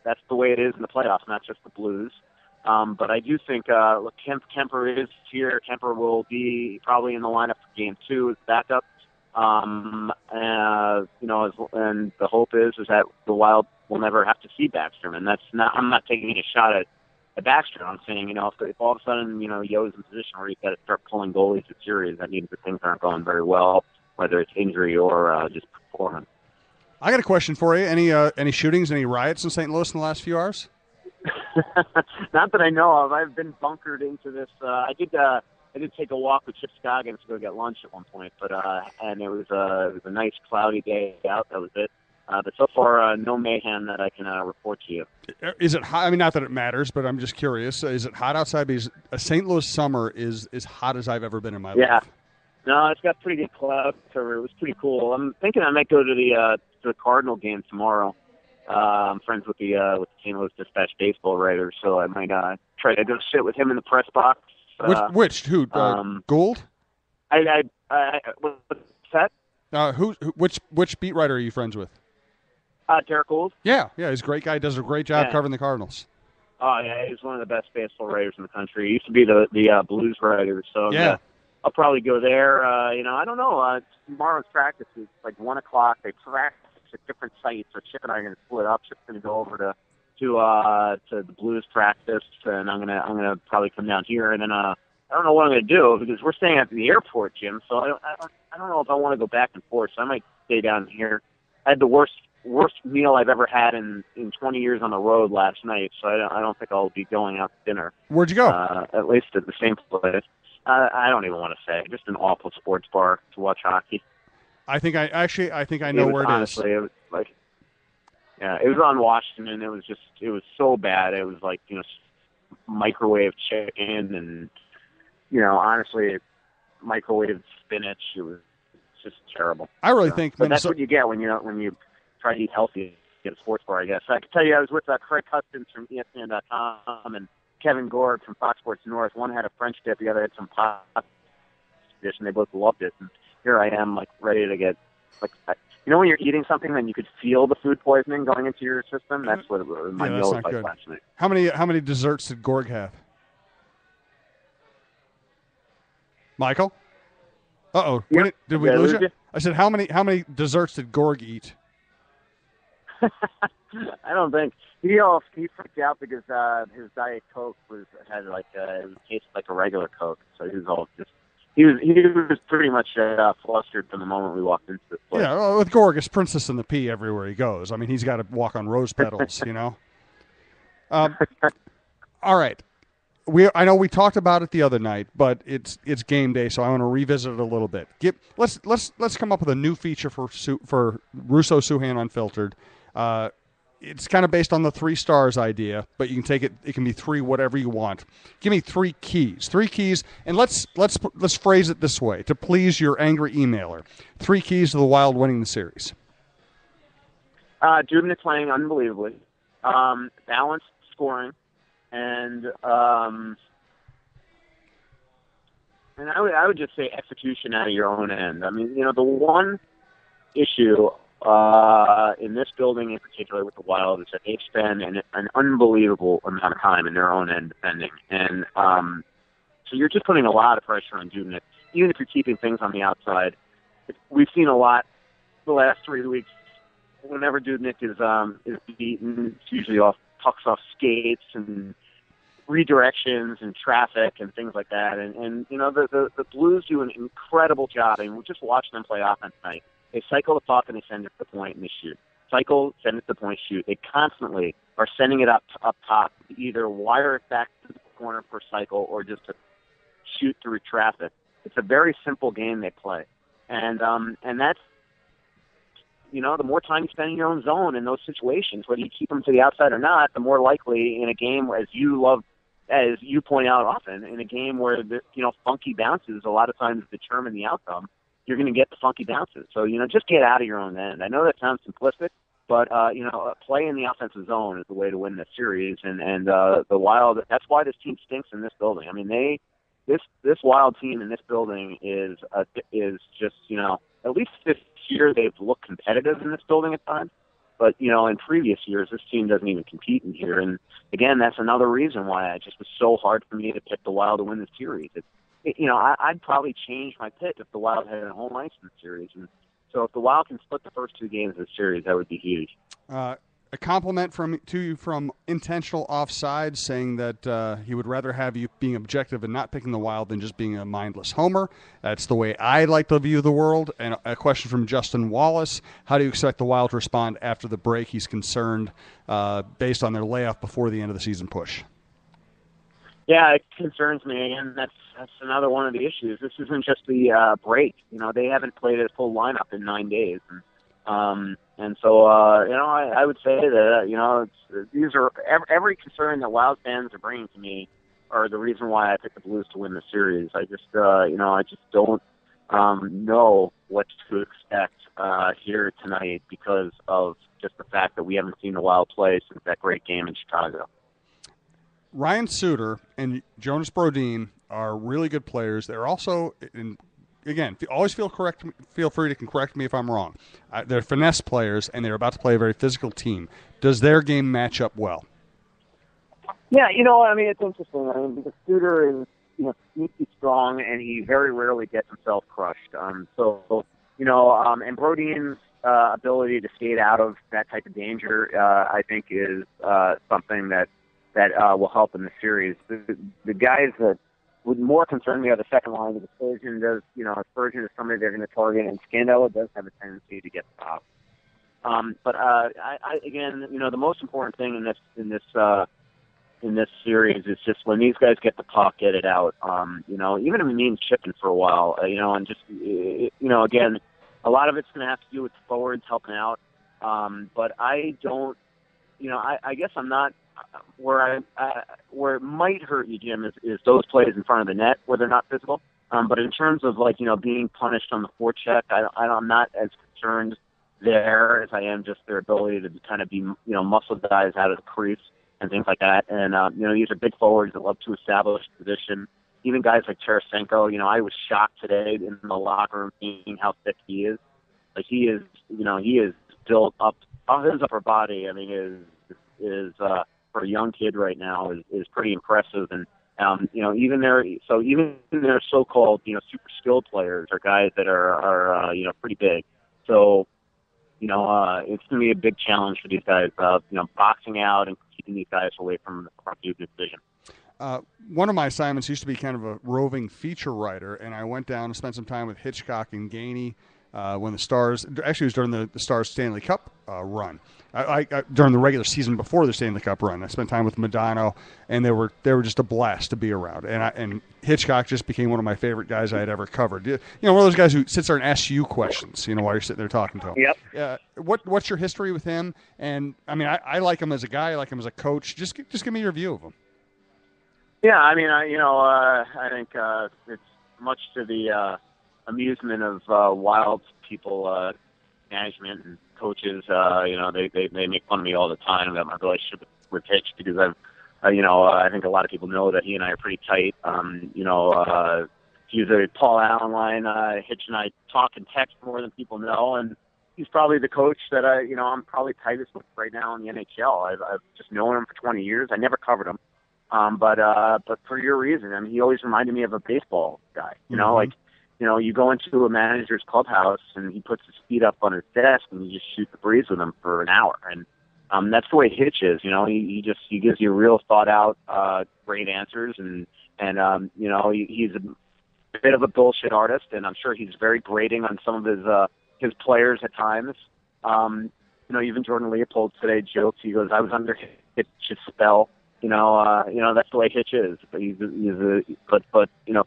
That's the way it is in the playoffs, not just the Blues. But I do think Kemper is here. Kemper will be probably in the lineup for Game 2 as backup. And the hope is that the Wild will never have to see Backstrom, and I'm not taking a shot at Backstrom. I'm saying, if all of a sudden, Yo's in a position where he's got to start pulling goalies to series, that means that things aren't going very well, whether it's injury or just performance. I got a question for you. Any shootings, any riots in St. Louis in the last few hours? Not that I know of. I've been bunkered into this. I did take a walk with Chip Scoggins to go get lunch at one point, but and it was a nice cloudy day out. That was it. But so far, no mayhem that I can report to you. Is it hot? I mean, not that it matters, but I'm just curious. Is it hot outside? Because a St. Louis summer is as hot as I've ever been in my life. No, it's got pretty good cloud cover. It was pretty cool. I'm thinking I might go to the Cardinal game tomorrow. I'm friends with the St. Louis Dispatch baseball writer, so I might try to go sit with him in the press box. Who? Gould? What's that? Which beat writer are you friends with? Derek Gould. Yeah, he's a great guy. Does a great job covering the Cardinals. Oh yeah, he's one of the best baseball writers in the country. He used to be the Blues writer. So I'll probably go there. I don't know. Tomorrow's practice is like 1:00. They practice at different sites. So Chip and I are going to split up. Chip's going to go over to the Blues practice, and I'm gonna probably come down here, and then I don't know what I'm going to do because we're staying at the airport, Jim. So I don't know if I want to go back and forth. So I might stay down here. I had the worst meal I've ever had in 20 years on the road last night, so I don't think I'll be going out to dinner. Where'd you go? At least at the same place. I don't even want to say. Just an awful sports bar to watch hockey. I think I know where it honestly, is. It was like, it was on Washington. It was so bad. It was like, microwave chicken and, honestly, microwave spinach. It was just terrible. I really think that's what you get when you try to eat healthy at a sports bar, I guess. I can tell you I was with Craig Hustins from ESPN.com and Kevin Gord from Fox Sports North. One had a French dip, the other had some pop dish, and they both loved it. And here I am, like, ready to get, like, when you're eating something and you could feel the food poisoning going into your system? That's what my meal was like last night. How many desserts did Gorg have? Michael? Uh-oh. Yep. Did we lose you? I said, how many desserts did Gorg eat? I don't think he freaked out because his Diet Coke it tasted like a regular Coke, so he was pretty much flustered from the moment we walked into the place. Yeah, well, with Gorg, it's Princess and the Pea everywhere he goes. I mean, he's got to walk on rose petals, All right. I know we talked about it the other night, but it's game day, so I want to revisit it a little bit. Let's come up with a new feature for Russo Souhan Unfiltered. It's kind of based on the 3 stars idea, but you can take it. It can be 3 whatever you want. Give me 3 keys. 3 keys, and let's phrase it this way to please your angry emailer. 3 keys to the Wild winning the series. Dubnyk playing unbelievably, balanced scoring. And I would just say execution out of your own end. I mean, the one issue in this building in particular with the Wild is that they spend an unbelievable amount of time in their own end defending, and so you're just putting a lot of pressure on Dubnyk, even if you're keeping things on the outside. We've seen a lot the last 3 weeks. Whenever Dubnyk is beaten, it's usually pucks off skates and redirections and traffic and things like that. And the Blues do an incredible job. And we're just watching them play offense tonight. They cycle the puck and they send it to the point and they shoot. Cycle, send it to the point, shoot. They constantly are sending it up top, either wire it back to the corner for cycle or just to shoot through traffic. It's a very simple game they play. And that's, the more time you spend in your own zone in those situations, whether you keep them to the outside or not, the more likely in a game, as you point out often, in a game where funky bounces a lot of times determine the outcome, you're going to get the funky bounces. So just get out of your own end. I know that sounds simplistic, but play in the offensive zone is the way to win this series. And the Wild, that's why this team stinks in this building. I mean, this Wild team in this building is just at least this year they've looked competitive in this building at times. But, in previous years, this team doesn't even compete in here. And, again, that's another reason why it just was so hard for me to pick the Wild to win the series. I'd probably change my pick if the Wild had a home ice in the series. And so if the Wild can split the first 2 games of the series, that would be huge. A compliment to you from Intentional Offside, saying that he would rather have you being objective and not picking the Wild than just being a mindless homer. That's the way I like to view the world. And a question from Justin Wallace: how do you expect the Wild to respond after the break? He's concerned based on their layoff before the end of the season push. Yeah, it concerns me. Again, that's another one of the issues. This isn't just the break. They haven't played a full lineup in 9 days. And so, I would say that, these are every concern that Wild fans are bringing to me are the reason why I picked the Blues to win the series. I just don't know what to expect here tonight because of just the fact that we haven't seen the Wild play since that great game in Chicago. Ryan Suter and Jonas Brodin are really good players. They're also, again, always feel free to correct me if I'm wrong. They're finesse players, and they're about to play a very physical team. Does their game match up well? Yeah, it's interesting. Because Suter is, sneaky strong, and he very rarely gets himself crushed. And Brodin's ability to skate out of that type of danger, I think, is something that will help in the series. The guys that would more concern me are the second line. Because Spurgeon is somebody they're going to target, and Scandella does have a tendency to get stopped. But again, the most important thing in this series is just when these guys get the puck, get it out. Even if it means chipping for a while, and just again, a lot of it's going to have to do with the forwards helping out. But I don't, I guess I'm not. Where it might hurt you, Jim, is those plays in front of the net where they're not physical. But in terms of being punished on the forecheck, I'm not as concerned there as I am just their ability to kind of be muscle guys out of the crease and things like that. And these are big forwards that love to establish position. Even guys like Tarasenko, I was shocked today in the locker room seeing how thick he is. Like he is built up. His upper body, I mean, is for a young kid right now is pretty impressive. And even their so-called super skilled players are guys that are pretty big. So it's going to be a big challenge for these guys, boxing out and keeping these guys away from the Dubnyk division. One of my assignments used to be kind of a roving feature writer, and I went down and spent some time with Hitchcock and Gainey when the Stars, actually it was during the Stars Stanley Cup run. I during the regular season before the Stanley Cup run, I spent time with Modano, and they were just a blast to be around. And Hitchcock just became one of my favorite guys I had ever covered. You know, one of those guys who sits there and asks you questions, you know, while you're sitting there talking to him. Yep. What's your history with him? And I mean, I like him as a guy, I like him as a coach. Just give me your view of him. Yeah, I mean, I think it's much to the amusement of Wild people, management and coaches. They make fun of me all the time about my relationship with Hitch because I think a lot of people know that he and I are pretty tight. He's a Paul Allen line. Hitch and I talk and text more than people know, and he's probably the coach that I'm probably tightest with right now in the NHL. I've just known him for 20 years. I never covered him. But for your reason, I mean, he always reminded me of a baseball guy. You go into a manager's clubhouse and he puts his feet up on his desk and you just shoot the breeze with him for an hour. And that's the way Hitch is. He gives you real thought out, great answers, and he's a bit of a bullshit artist, and I'm sure he's very grating on some of his players at times. Even Jordan Leopold today joked. He goes, "I was under Hitch's spell." That's the way Hitch is. But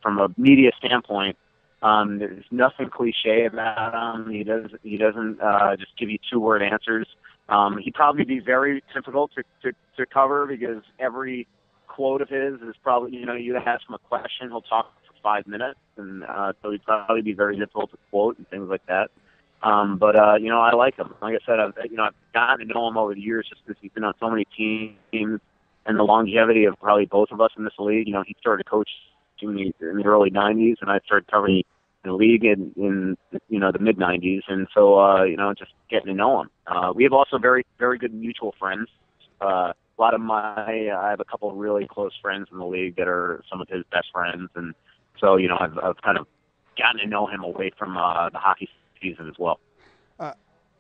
from a media standpoint, there's nothing cliche about him. He doesn't just give you 2-word answers. He'd probably be very difficult to cover because every quote of his is probably, you ask him a question, he'll talk for 5 minutes, and so he'd probably be very difficult to quote and things like that. But I like him. Like I said, I've gotten to know him over the years just because he's been on so many teams. And the longevity of probably both of us in this league. He started coaching in the early 90s, and I started covering the league in the mid 90s. And so, just getting to know him. We have also very, very good mutual friends. I have a couple of really close friends in the league that are some of his best friends. And so, I've kind of gotten to know him away from the hockey season as well.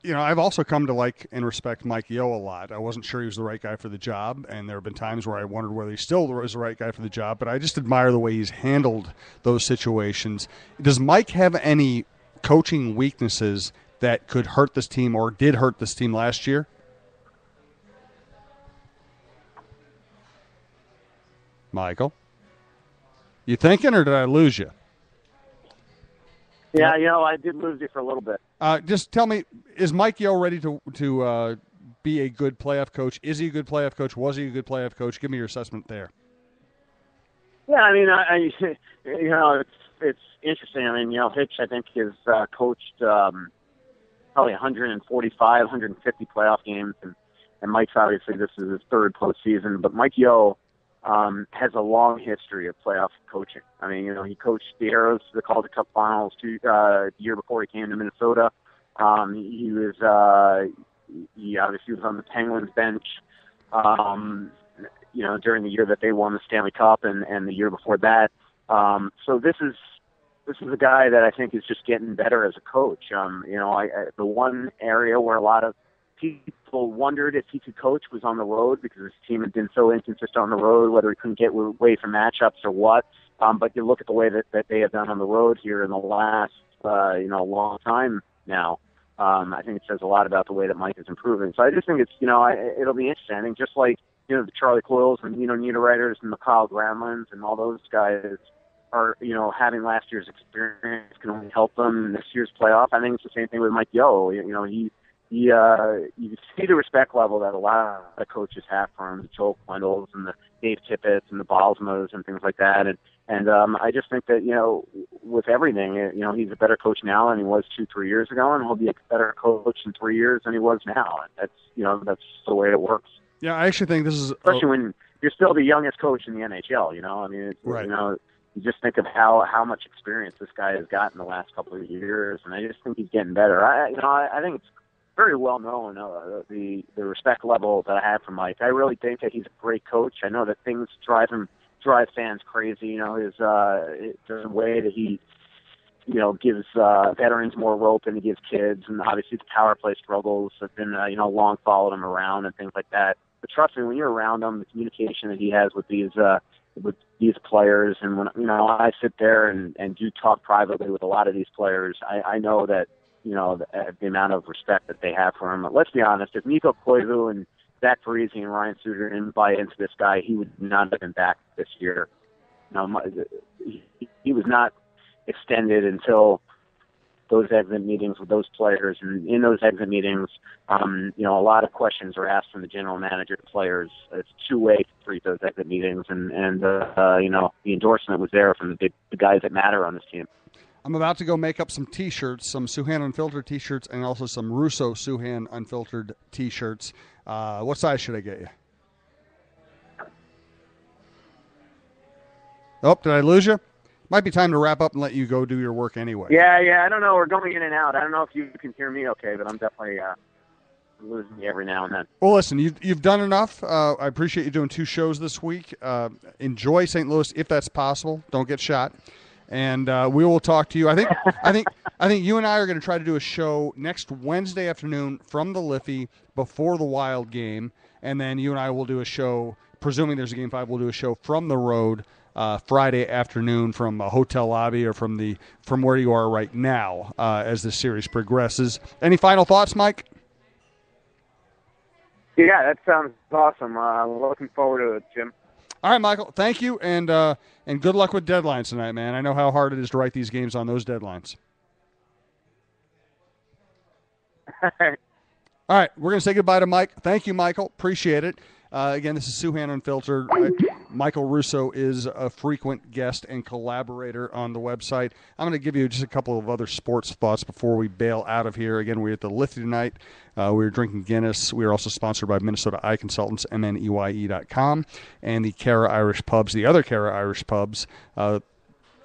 I've also come to like and respect Mike Yeo a lot. I wasn't sure he was the right guy for the job, and there have been times where I wondered whether he still was the right guy for the job, but I just admire the way he's handled those situations. Does Mike have any coaching weaknesses that could hurt this team or did hurt this team last year? Michael? You thinking, or did I lose you? Yeah, I did lose you for a little bit. Just tell me, is Mike Yeo ready to be a good playoff coach? Is he a good playoff coach? Was he a good playoff coach? Give me your assessment there. Yeah, I mean, it's interesting. I mean, Hitch, I think, has coached probably 145, 150 playoff games, and Mike's obviously this is his third postseason. But Mike Yeo has a long history of playoff coaching. I mean, he coached the Arrows to the Calder Cup Finals the year before he came to Minnesota. He obviously was on the Penguins bench, during the year that they won the Stanley Cup and the year before that. So this is a guy that I think is just getting better as a coach. The one area where a lot of people wondered if he could coach was on the road because his team had been so inconsistent on the road, whether he couldn't get away from matchups or what. But you look at the way that they have done on the road here in the last, long time now. I think it says a lot about the way that Mike is improving. So I just think it's, it'll be interesting. I think just like, the Charlie Coyles and, Niederreiters and the Kyle Granlunds and all those guys are, having last year's experience can only help them in this year's playoff. I think it's the same thing with Mike Yeo. You see the respect level that a lot of coaches have for him, the Joel Quennells and the Dave Tippett's and the Balsamos and things like that. And I just think that, with everything, he's a better coach now than he was 2-3 years ago, and he'll be a better coach in 3 years than he was now. That's the way it works. Yeah, I actually think this is... Especially when you're still the youngest coach in the NHL, I mean, it's, right. You just think of how much experience this guy has got in the last couple of years, and I just think he's getting better. I think it's very well known, the respect level that I have for Mike. I really think that he's a great coach. I know that things drive fans crazy. There's a way that he, gives veterans more rope than he gives kids, and obviously the power play struggles have been, long followed him around and things like that. But trust me, when you're around him, the communication that he has with these players, and when I sit there and do talk privately with a lot of these players, I know that the amount of respect that they have for him. Let's be honest, if Nico Koivu and Zach Parise and Ryan Suter didn't buy into this guy, he would not have been back this year. He was not extended until those exit meetings with those players, and in those exit meetings, a lot of questions were asked from the general manager to players. It's two-way to treat those exit meetings, and the endorsement was there from the guys that matter on this team. I'm about to go make up some T-shirts, some Souhan Unfiltered T-shirts, and also some Russo Souhan Unfiltered T-shirts. What size should I get you? Oh, did I lose you? Might be time to wrap up and let you go do your work anyway. Yeah. I don't know. We're going in and out. I don't know if you can hear me okay, but I'm definitely losing you every now and then. Well, listen, you've done enough. I appreciate you doing 2 shows this week. Enjoy St. Louis if that's possible. Don't get shot. And we will talk to you. I think you and I are going to try to do a show next Wednesday afternoon from the Liffey before the Wild game, and then you and I will do a show. Presuming there's a Game 5, we'll do a show from the road Friday afternoon from a hotel lobby or from where you are right now as the series progresses. Any final thoughts, Mike? Yeah, that sounds awesome. Looking forward to it, Jim. All right, Michael. Thank you, and good luck with deadlines tonight, man. I know how hard it is to write these games on those deadlines. All right, we're going to say goodbye to Mike. Thank you, Michael. Appreciate it. Again, this is Souhan Unfiltered. Michael Russo is a frequent guest and collaborator on the website. I'm going to give you just a couple of other sports thoughts before we bail out of here. Again, we're at the Liffey tonight. We're drinking Guinness. We are also sponsored by Minnesota Eye Consultants, MNEYE.com, and the Cara Irish Pubs, the other Cara Irish Pubs,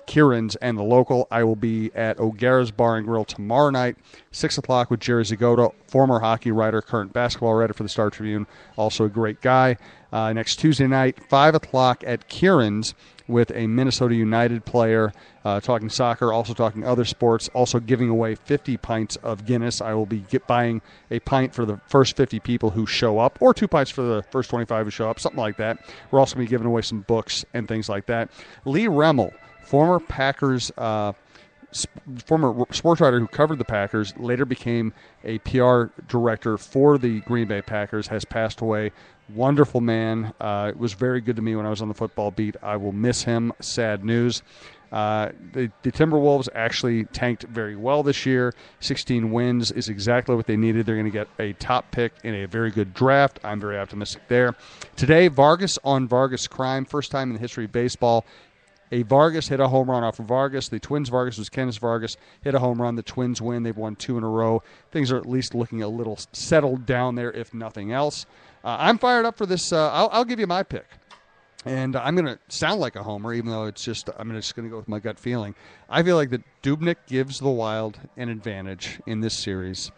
Kieran's and the local. I will be at O'Gara's Bar and Grill tomorrow night, 6 o'clock with Jerry Zagota, former hockey writer, current basketball writer for the Star Tribune, also a great guy. Next Tuesday night, 5 o'clock at Kieran's with a Minnesota United player, talking soccer, also talking other sports, also giving away 50 pints of Guinness. I will be buying a pint for the first 50 people who show up, or 2 pints for the first 25 who show up, something like that. We're also going to be giving away some books and things like that. Lee Remmel, former Packers, former sports writer who covered the Packers, later became a PR director for the Green Bay Packers, has passed away. Wonderful man. It was very good to me when I was on the football beat. I will miss him. Sad news. The Timberwolves actually tanked very well this year. 16 wins is exactly what they needed. They're going to get a top pick in a very good draft. I'm very optimistic there. Today, Vargas on Vargas crime. First time in the history of baseball. A Vargas hit a home run off of Vargas. The Twins' Vargas was Kenneth Vargas. Hit a home run. The Twins win. They've won 2 in a row. Things are at least looking a little settled down there, if nothing else. I'm fired up for this. I'll give you my pick. And I'm going to sound like a homer, even though I'm just going to go with my gut feeling. I feel like that Dubnyk gives the Wild an advantage in this series.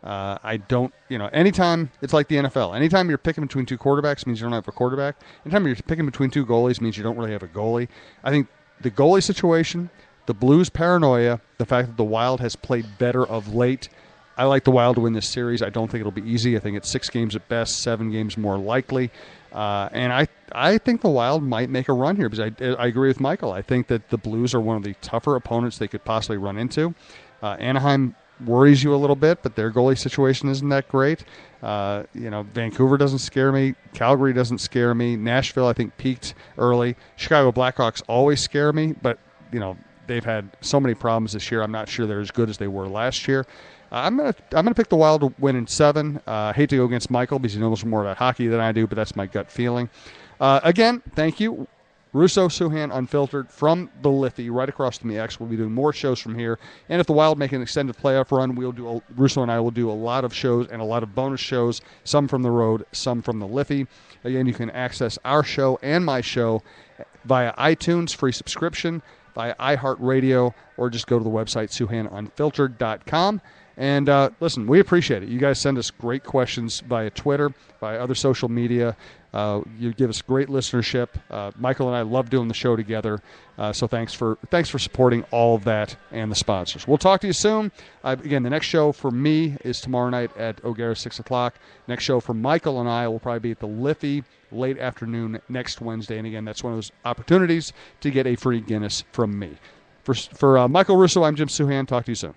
I don't, anytime, it's like the NFL. Anytime you're picking between 2 quarterbacks means you don't have a quarterback. Anytime you're picking between 2 goalies means you don't really have a goalie. I think the goalie situation, the Blues' paranoia, the fact that the Wild has played better of late, I like the Wild to win this series. I don't think it'll be easy. I think it's 6 games at best, 7 games more likely. And I think the Wild might make a run here because I agree with Michael. I think that the Blues are one of the tougher opponents they could possibly run into. Anaheim worries you a little bit, but their goalie situation isn't that great. Vancouver doesn't scare me. Calgary doesn't scare me. Nashville, I think, peaked early. Chicago Blackhawks always scare me, but, they've had so many problems this year. I'm not sure they're as good as they were last year. I'm gonna pick the Wild to win in 7. I hate to go against Michael because he knows more about hockey than I do, but that's my gut feeling. Again, thank you. Russo, Souhan, Unfiltered from the Liffey, right across from the X. We'll be doing more shows from here. And if the Wild make an extended playoff run, Russo and I will do a lot of shows and a lot of bonus shows, some from the road, some from the Liffey. Again, you can access our show and my show via iTunes, free subscription, via iHeartRadio, or just go to the website, SouhanUnfiltered.com. And listen, we appreciate it. You guys send us great questions via Twitter, via other social media. You give us great listenership. Michael and I love doing the show together. So thanks for supporting all of that and the sponsors. We'll talk to you soon. Again, the next show for me is tomorrow night at O'Gara, 6 o'clock. Next show for Michael and I will probably be at the Liffey late afternoon next Wednesday. And again, that's one of those opportunities to get a free Guinness from me. For Michael Russo, I'm Jim Souhan. Talk to you soon.